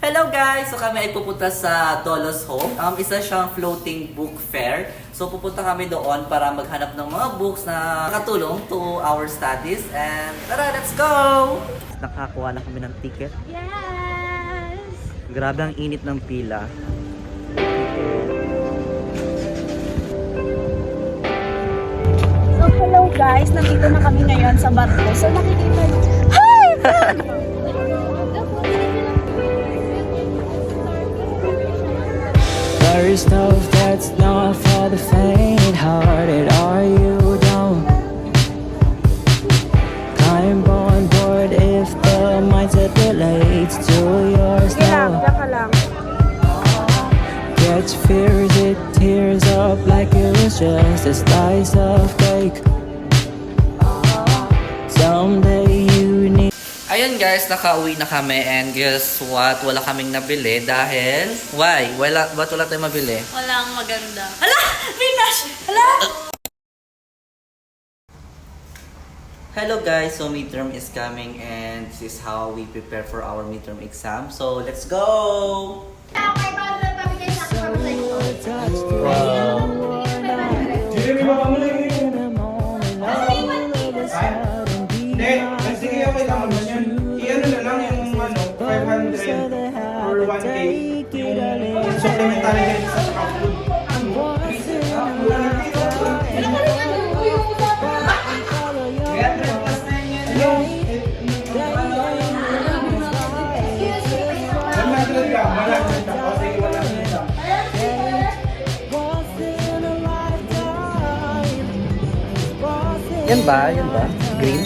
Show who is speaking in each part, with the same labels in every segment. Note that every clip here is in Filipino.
Speaker 1: Hello guys! So kami ay pupunta sa Dolos Home. Isa siyang floating book fair. So pupunta kami doon para maghanap ng mga books na katulong to our studies. And tara, let's go! Nakakuha na kami ng ticket.
Speaker 2: Yes!
Speaker 1: Grabe ang init ng pila.
Speaker 2: So hello guys, nandito na kami ngayon sa barko. So nakikita niyo. Hi!
Speaker 3: There's stuff that's not for the faint-hearted. Are you down? Climb on board if the mindset relates to yours now.
Speaker 2: Ka lang.
Speaker 3: Catch fears, it tears up like it was just a slice of cake. Someday you need.
Speaker 1: Ayun guys, nakauwi na kami and guess what? Wala kaming nabili dahil... Why? Ba't wala tayong mabili?
Speaker 2: Walang maganda. Hala! Finish! Hala!
Speaker 1: Hello guys, so midterm is coming and this is how we prepare for our midterm exam. So let's go!
Speaker 4: Sige, okay lang naman yun. I-ano na lang yung 500 or 1K yung supplementary din sa upload.
Speaker 1: Yan ba? Yan ba? Green?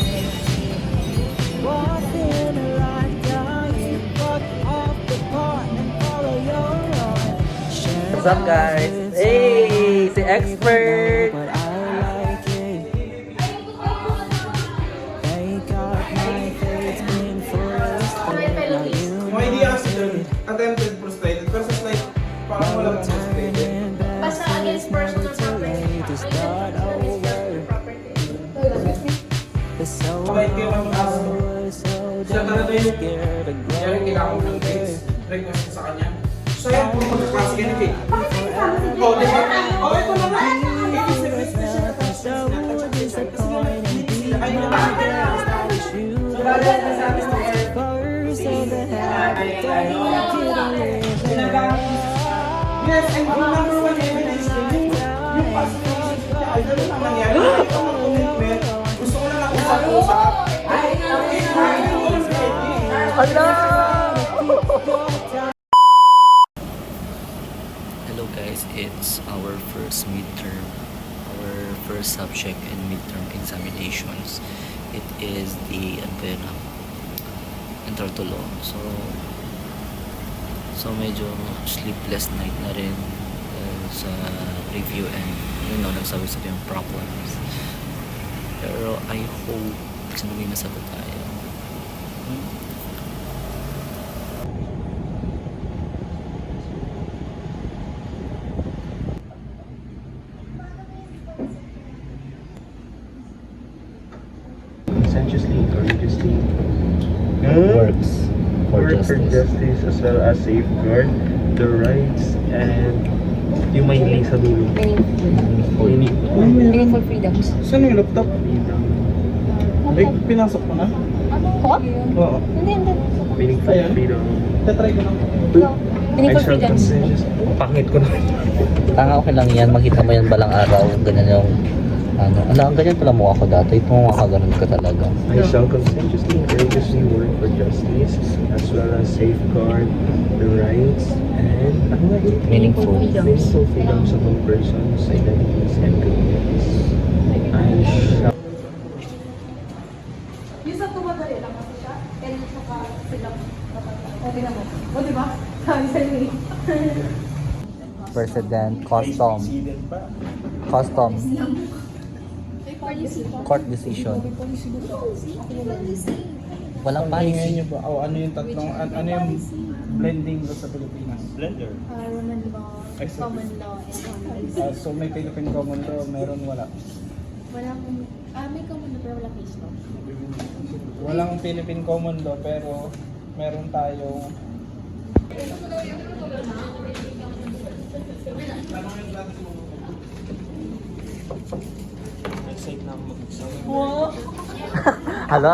Speaker 1: What's up guys? Hey! Si Expert!
Speaker 3: But I like it. They got my face in first.
Speaker 4: Yung idea kasi dun, attempted frustrated versus like parang walang frustrated.
Speaker 2: Basta against personal property.
Speaker 3: To start over. So
Speaker 4: Kahit kayo ang aso, siya talaga yung
Speaker 3: scared to
Speaker 4: kaya
Speaker 3: grow.
Speaker 4: kailangan ko ng grades. Request ko sa kanya. So yan, kung magkaklase ka na oh, di ba? Oh, ito na nga. Ito si Chris na
Speaker 3: So disappointing.
Speaker 4: ay naman. So bagay na sabi mo
Speaker 3: First of the habit, take it a
Speaker 4: ginagamit mo. Yes, and ang number one evidence din yung possibility niya ay ganun ang nangyari. Ito ang commitment. Gusto ko na lang usap-usap.
Speaker 1: Hello guys, it's our first midterm, our first subject in midterm examinations. It is the Advena Intertulo. So medyo sleepless night na rin sa review and nagsabi-sabi yung problems. Pero I hope may masagot tayo.
Speaker 5: Conscientiously, courageously
Speaker 1: Works
Speaker 5: work for justice as well as safeguard the rights and humanely sa dulo.
Speaker 2: Meaningful freedoms.
Speaker 4: Saan yung laptop? Ay, pinasok mo na?
Speaker 2: Ko?
Speaker 4: Oo.
Speaker 2: Hindi.
Speaker 5: Meaningful
Speaker 4: Ayan.
Speaker 5: freedom.
Speaker 4: Tatry ko lang.
Speaker 2: Meaningful
Speaker 5: I shall
Speaker 2: freedoms.
Speaker 5: conscientiously. Pangit ko na.
Speaker 1: Tanga, okay lang yan. Makita mo yan balang araw. Ganyan yung ganyan pala mukha ko dati. Ito mukha ganun ka talaga.
Speaker 5: I shall conscientiously and courageously work for justice as well as safeguard the rights and
Speaker 1: Meaningful.
Speaker 5: meaningful freedoms of all persons, identities, and communities. I shall
Speaker 6: Yung sa tumadali lang kasi siya, and saka sila okay na mo. O diba? Sabi sa iyo.
Speaker 1: President, customs, court decision. Walang
Speaker 4: Pahingayin
Speaker 1: policy.
Speaker 4: niyo ba? O ano yung tatlong, ano yung blending ba sa Pilipinas? Blender.
Speaker 6: Roman law,
Speaker 4: Ay, so-
Speaker 6: common law, and common
Speaker 4: So may Philippine common law, meron wala.
Speaker 6: Walang, may common law pero wala case law.
Speaker 4: Walang Philippine common law pero meron tayong
Speaker 5: Excited na ako mag-exam.
Speaker 1: Hello?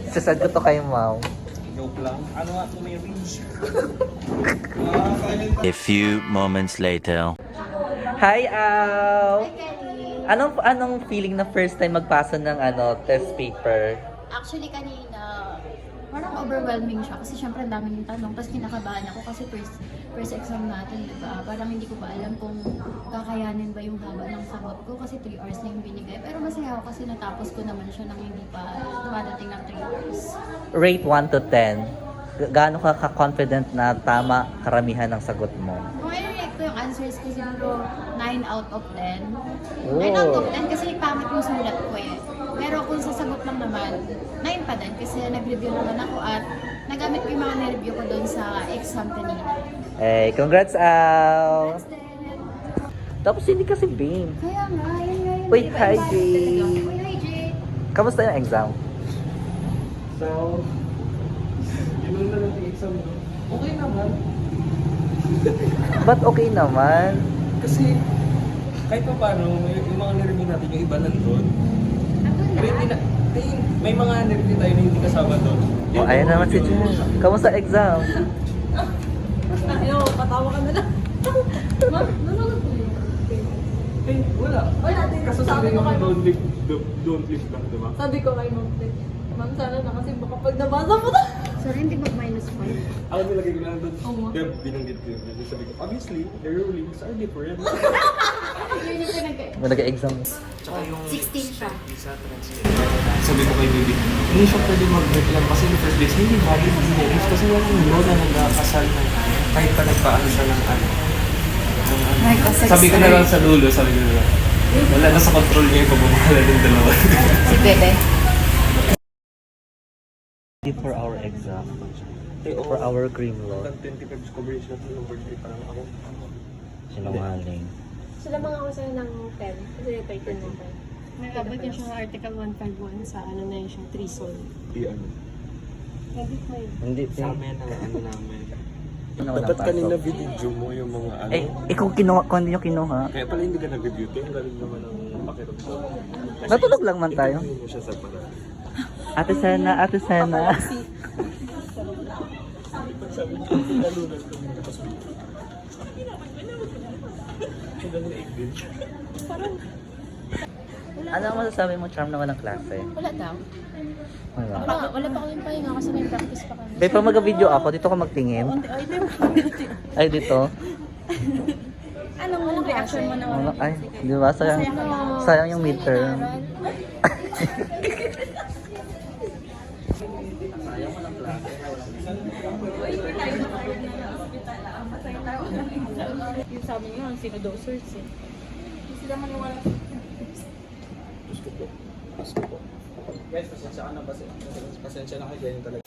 Speaker 1: Sasad ko to kay Mau.
Speaker 5: Joke lang. Ano nga kung may reach?
Speaker 7: A few moments later.
Speaker 1: Hi, Al! Anong feeling na first time magpasa ng test paper?
Speaker 2: Actually, kanina, parang overwhelming siya kasi syempre ang daming tanong. Tapos kinakabahan ako kasi first exam natin, di ba? Parang hindi ko pa alam kung kakayanin ba yung haba ng sagot ko kasi 3 hours na yung binigay. Pero masaya ako kasi natapos ko naman siya nang hindi pa dumadating ng 3 hours.
Speaker 1: Rate 1 to 10. Gaano ka ka-confident na tama karamihan ng sagot mo?
Speaker 2: Kung i-rate ko yung answers ko siguro 9 out of 10.
Speaker 1: Oh.
Speaker 2: 9 out of 10 kasi pangit yung sulat ko eh. Pero kung sa sagot lang naman, 9 pa din kasi nag-review naman ako at nagamit ko yung mga na-review ko doon sa exam kanina.
Speaker 1: Hey, congrats, Al!
Speaker 2: That's then.
Speaker 1: Tapos hindi kasi Bane.
Speaker 2: Kaya nga, yun nga yun.
Speaker 1: Wait,
Speaker 2: Iba-iba
Speaker 1: hi,
Speaker 2: talaga.
Speaker 1: Jay.
Speaker 2: Uy, hi, Jay.
Speaker 1: Kamusta yung exam?
Speaker 5: So, yun na lang yung exam mo. Okay naman.
Speaker 1: Ba't okay naman?
Speaker 5: Kasi, kahit pa paano, yung mga nireview natin, yung iba nandun. May mga nireview tayo na hindi kasama doon.
Speaker 1: Oh, ayun naman si Jen. Kamusta exam?
Speaker 6: Ayaw, patawa ka na lang. Ma'am, nanonood po yun.
Speaker 5: Eh, wala.
Speaker 6: Wala.
Speaker 5: Kaso sabi
Speaker 6: Sabi ko
Speaker 5: naman,
Speaker 6: kay
Speaker 5: don't live lang, di ba?
Speaker 6: Sabi ko kay Ma'am Ted, Ma'am, sana na kasi baka pag nabasa mo na.
Speaker 2: Sorry, hindi mag-minus 5.
Speaker 5: Ako nilagay ko lang doon.
Speaker 6: Oo.
Speaker 5: Kaya binanggit ko yun. Kasi sabi ko, obviously, their rulings are different.
Speaker 2: Yun yung
Speaker 1: Nag-exam.
Speaker 5: Tsaka yung
Speaker 2: 16 siya.
Speaker 5: visa translate. Sabi ko kay Bibi, hindi siya pwede mag-reclam kasi in the first place, hindi valid delays kasi walang law na nagkakasal na kahit pa nagpaano siya ng ano. Sabi ko na lang sa dulo, sabi ko na lang, wala na sa control niya yung pagmamahala ng dalawa.
Speaker 2: Si Bebe.
Speaker 1: For our exam. For our cream law.
Speaker 5: Tentative coverage na ng birthday parang ako.
Speaker 1: Sinungaling.
Speaker 6: Sila mga ako sa'yo ng 10 kasi paper number.
Speaker 8: Nagabot yun siya ng Article 151 sa ano na yun siya, treason.
Speaker 5: Di ano.
Speaker 8: Edit mo yun.
Speaker 1: Hindi.
Speaker 5: Sa amin ang ano namin.
Speaker 1: Dapat
Speaker 5: Dapat kanina video mo yung mga ano.
Speaker 1: ikaw kinuha, kung hindi nyo kinuha.
Speaker 5: Kaya pala hindi ka nag-review. Ito yung galing naman ang pakiramdam.
Speaker 1: Natulog lang man tayo.
Speaker 5: Hindi mo siya sa pala.
Speaker 1: Ate Sena, Ate Sena.
Speaker 5: Sabi ko, nalunan ko yung kapasok. Hanggang na din.
Speaker 1: Ano ang masasabi mo, Charm, na walang klase?
Speaker 2: Wala daw.
Speaker 1: Wala.
Speaker 2: Wala pa kami pahinga kasi may practice pa kami.
Speaker 1: Babe, pag mag-video ako, dito ka magtingin. Ay, dito.
Speaker 6: Anong reaction mo na?
Speaker 1: Ay, di ba? Sayang yung midterm.
Speaker 8: Yung sabi niyo, ang sino daw search eh.
Speaker 6: Sila man wala.
Speaker 5: Gusto ko. Gusto ko. Guys, pasensya ka na. Pasensya na kayo. Ganyan talaga.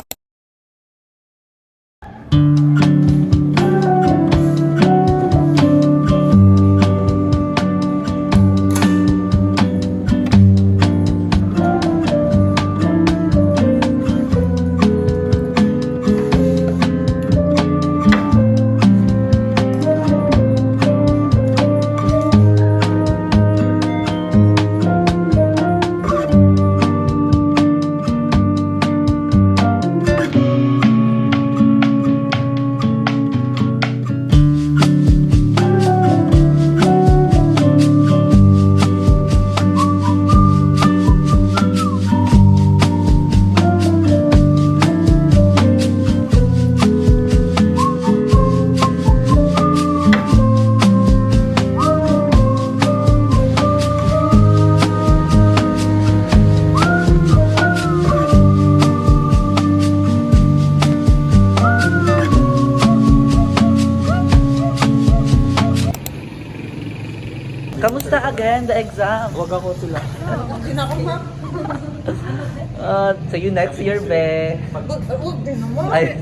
Speaker 1: Kamusta again the exam?
Speaker 5: Huwag ako sila.
Speaker 1: See you next year, be. Ay,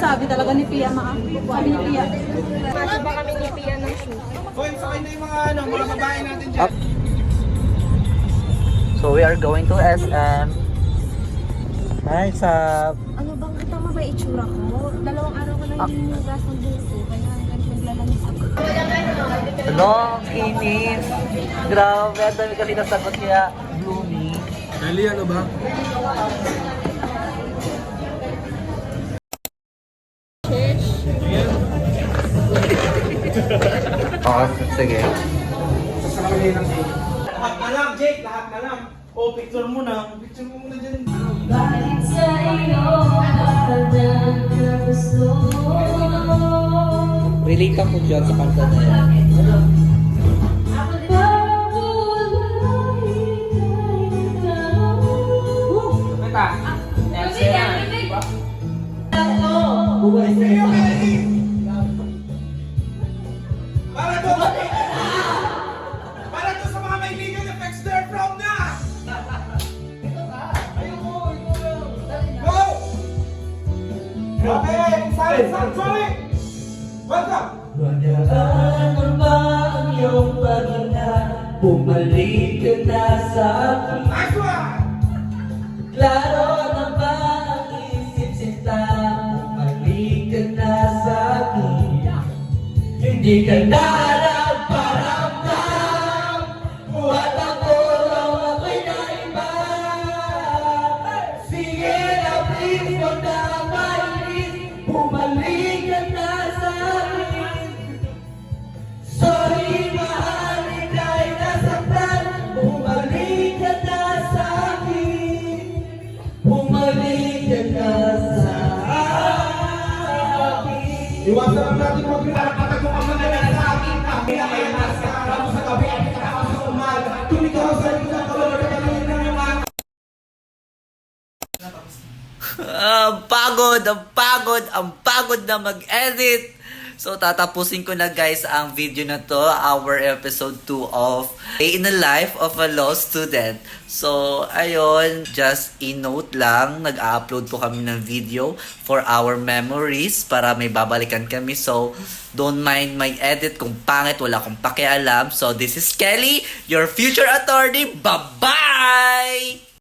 Speaker 6: Sabi talaga ni Pia, sabi ni Pia.
Speaker 8: Ba kami ni Pia ng shoe?
Speaker 4: Hoy, sakay na yung mga babae natin dyan.
Speaker 1: So we are going to SM. Hi, sa...
Speaker 6: Ano bang, tama ba itsura ko? 2 araw ko na hindi hugas ng buhok ko, kaya hanggang naglalanis ako.
Speaker 1: Long kinis. Grabe, ang dami kasi nasagot kaya Bloomy.
Speaker 5: Kelly, ano ba?
Speaker 1: Oo, sige.
Speaker 4: Lahat na lang, Jake, lahat na lang. O, picture mo na. Picture mo muna dyan.
Speaker 1: Relate ako dyan sa kanta na yan.
Speaker 4: Para to sa mga kaibigan ni Fexter from na! Go! Okay, sorry! Welcome!
Speaker 3: Ano ba ang iyong paghinga? Bumalik ka na sa akin.
Speaker 4: Nice one!
Speaker 3: Klaro na ba ang isip sinta? Bumalik ka na sa akin. Hindi ka na nagparamdam. At ako raw ako'y naiba. Sige na please, huwag na mainis. Bumalik ka na sa akin. Sorry mahal, ika'y nasaktan. Bumalik ka na sa akin. Bumalik ka na sa akin.
Speaker 4: Iwasan lang natin huwag pinarapatag mo ang mga sa akin. Kami na kayo nasa karamo sa gabi at itakapos sa umaga. Tumikaw sa isang kalor na gano'n ng mga...
Speaker 1: Ang pagod na mag-edit. So, tatapusin ko na guys ang video na to, our episode 2 of Day in the Life of a Law Student. So, ayun, just i-note lang, nag-upload po kami ng video for our memories para may babalikan kami. So, don't mind my edit kung pangit, wala akong pakialam. So, this is Kelly, your future attorney. Bye-bye!